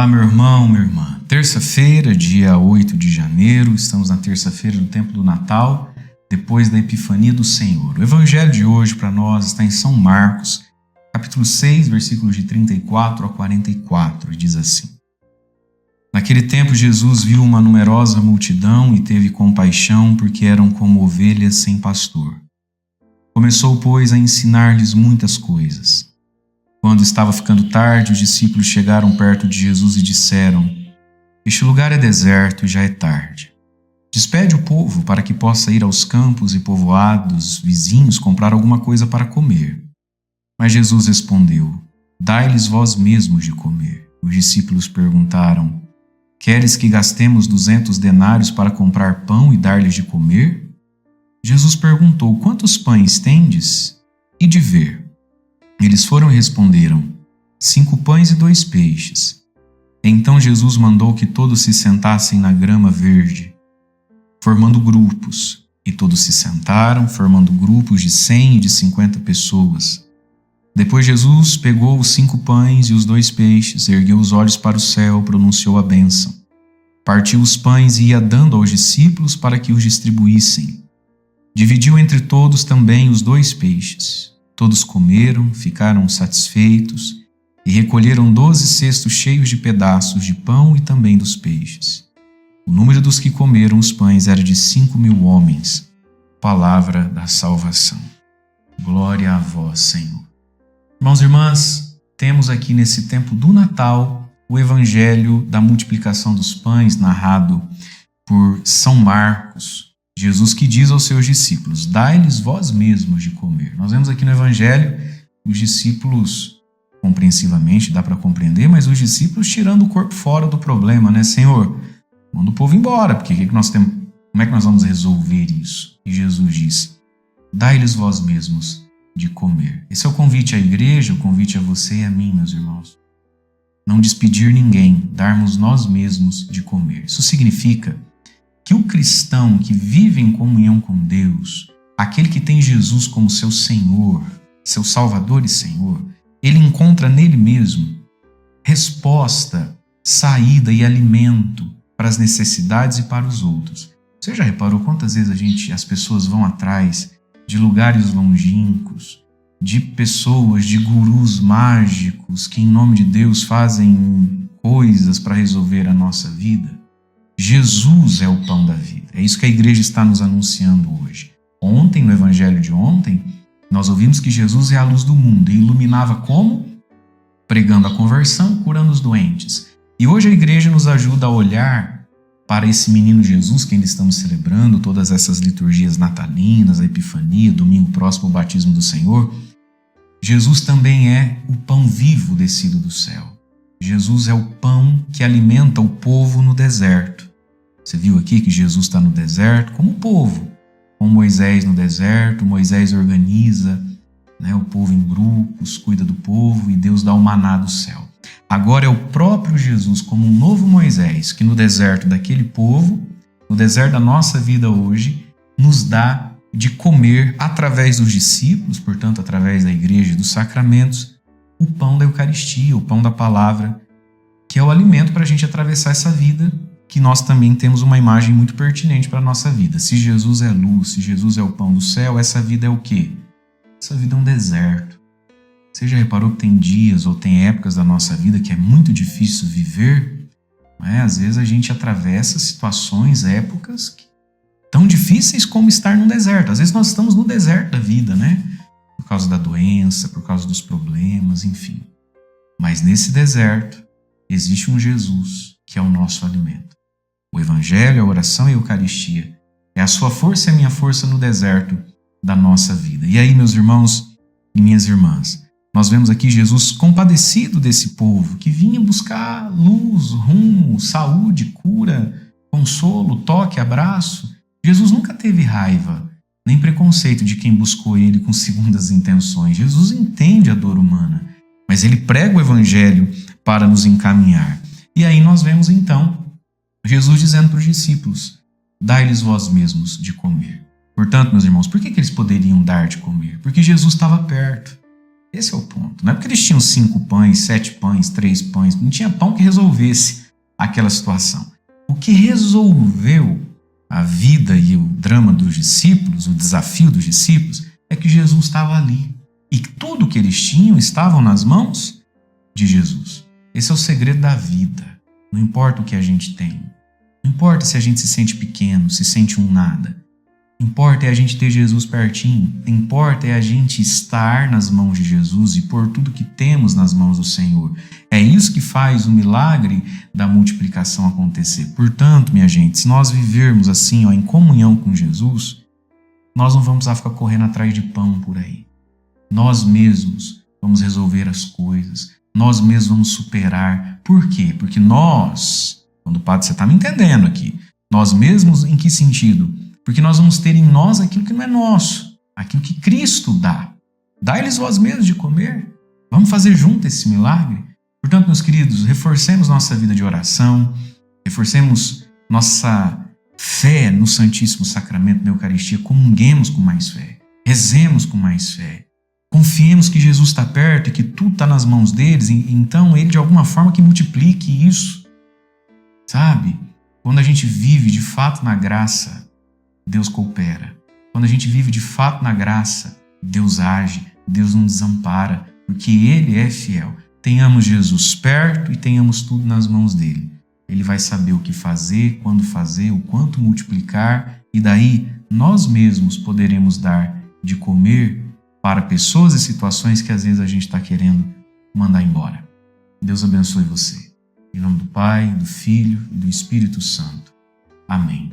Olá, meu irmão, minha irmã. Terça-feira, dia 8 de janeiro, estamos na terça-feira do tempo do Natal, depois da Epifania do Senhor. O evangelho de hoje para nós está em São Marcos, capítulo 6, versículos de 34 a 44, e diz assim: Naquele tempo Jesus viu uma numerosa multidão e teve compaixão, porque eram como ovelhas sem pastor. Começou, pois, a ensinar-lhes muitas coisas. Quando estava ficando tarde, os discípulos chegaram perto de Jesus e disseram: Este lugar é deserto e já é tarde. Despede o povo para que possa ir aos campos e povoados vizinhos comprar alguma coisa para comer. Mas Jesus respondeu: Dai-lhes vós mesmos de comer. Os discípulos perguntaram: Queres que gastemos 200 denários para comprar pão e dar-lhes de comer? Jesus perguntou: Quantos pães tendes? E de ver. Eles foram e responderam: 5 pães e 2 peixes. Então Jesus mandou que todos se sentassem na grama verde, formando grupos. E todos se sentaram, formando grupos de 100 e de 50 pessoas. Depois Jesus pegou os 5 pães e os 2 peixes, ergueu os olhos para o céu, pronunciou a bênção. Partiu os pães e ia dando aos discípulos para que os distribuíssem. Dividiu entre todos também os 2 peixes. Todos comeram, ficaram satisfeitos e recolheram 12 cestos cheios de pedaços de pão e também dos peixes. O número dos que comeram os pães era de 5.000 homens. Palavra da salvação. Glória a vós, Senhor. Irmãos e irmãs, temos aqui nesse tempo do Natal o evangelho da multiplicação dos pães narrado por São Marcos. Jesus que diz aos seus discípulos: Dai-lhes vós mesmos de comer. Nós vemos aqui no evangelho os discípulos, compreensivamente, dá para compreender, mas os discípulos tirando o corpo fora do problema, né? Senhor, manda o povo embora, porque como é que nós vamos resolver isso? E Jesus diz: Dai-lhes vós mesmos de comer. Esse é o convite à igreja, o convite a você e a mim, meus irmãos. Não despedir ninguém, darmos nós mesmos de comer. Isso significa que o cristão que vive em comunhão com Deus, aquele que tem Jesus como seu Senhor, seu Salvador e Senhor, ele encontra nele mesmo resposta, saída e alimento para as necessidades e para os outros. Você já reparou quantas vezes as pessoas vão atrás de lugares longínquos, de pessoas, de gurus mágicos que em nome de Deus fazem coisas para resolver a nossa vida? Jesus é o pão da vida. É isso que a igreja está nos anunciando hoje. Ontem, no evangelho de ontem, nós ouvimos que Jesus é a luz do mundo e iluminava como? Pregando a conversão, curando os doentes. E hoje a igreja nos ajuda a olhar para esse menino Jesus que ainda estamos celebrando, todas essas liturgias natalinas, a Epifania, domingo próximo o batismo do Senhor. Jesus também é o pão vivo descido do céu. Jesus é o pão que alimenta o povo no deserto. Você viu aqui que Jesus está no deserto como o povo, com Moisés no deserto. Moisés organiza, o povo em grupos, cuida do povo e Deus dá o maná do céu. Agora é o próprio Jesus como um novo Moisés que no deserto daquele povo, no deserto da nossa vida hoje, nos dá de comer através dos discípulos, portanto através da igreja e dos sacramentos, o pão da Eucaristia, o pão da palavra, que é o alimento para a gente atravessar essa vida, que nós também temos uma imagem muito pertinente para a nossa vida. Se Jesus é luz, se Jesus é o pão do céu, essa vida é o quê? Essa vida é um deserto. Você já reparou que tem dias ou tem épocas da nossa vida que é muito difícil viver? Às vezes a gente atravessa situações, épocas tão difíceis como estar num deserto. Às vezes nós estamos no deserto da vida, por causa da doença, por causa dos problemas, enfim. Mas nesse deserto existe um Jesus que é o nosso alimento. O Evangelho, a oração e a Eucaristia é a sua força e a minha força no deserto da nossa vida. E aí, meus irmãos e minhas irmãs, nós vemos aqui Jesus compadecido desse povo que vinha buscar luz, rumo, saúde, cura, consolo, toque, abraço. Jesus nunca teve raiva, nem preconceito de quem buscou ele com segundas intenções. Jesus entende a dor humana, mas ele prega o Evangelho para nos encaminhar. E aí nós vemos então Jesus dizendo para os discípulos: Dai-lhes vós mesmos de comer. Portanto, meus irmãos, por que eles poderiam dar de comer? Porque Jesus estava perto. Esse é o ponto. Não é porque eles tinham 5 pães, 7 pães, 3 pães. Não tinha pão que resolvesse aquela situação. O que resolveu a vida e o drama dos discípulos, o desafio dos discípulos, é que Jesus estava ali. E tudo que eles tinham estavam nas mãos de Jesus. Esse é o segredo da vida. Não importa o que a gente tem. Não importa se a gente se sente pequeno, se sente um nada. Importa é a gente ter Jesus pertinho. Importa é a gente estar nas mãos de Jesus e pôr tudo que temos nas mãos do Senhor. É isso que faz o milagre da multiplicação acontecer. Portanto, minha gente, se nós vivermos assim, em comunhão com Jesus, nós não vamos precisar ficar correndo atrás de pão por aí. Nós mesmos vamos resolver as coisas. Nós mesmos vamos superar. Por quê? Porque nós, quando o Padre, você está me entendendo aqui, nós mesmos em que sentido? Porque nós vamos ter em nós aquilo que não é nosso, aquilo que Cristo dá. Dá-lhes vós mesmos de comer. Vamos fazer junto esse milagre? Portanto, meus queridos, reforcemos nossa vida de oração, reforcemos nossa fé no Santíssimo Sacramento da Eucaristia, comunguemos com mais fé, rezemos com mais fé, confiemos que Jesus está perto e que tudo está nas mãos deles, e então Ele de alguma forma que multiplique isso. Sabe? Quando a gente vive de fato na graça, Deus coopera. Quando a gente vive de fato na graça, Deus age, Deus não desampara, porque Ele é fiel. Tenhamos Jesus perto e tenhamos tudo nas mãos dEle. Ele vai saber o que fazer, quando fazer, o quanto multiplicar, e daí nós mesmos poderemos dar de comer para pessoas e situações que às vezes a gente está querendo mandar embora. Deus abençoe você. Em nome do Pai, do Filho e do Espírito Santo. Amém.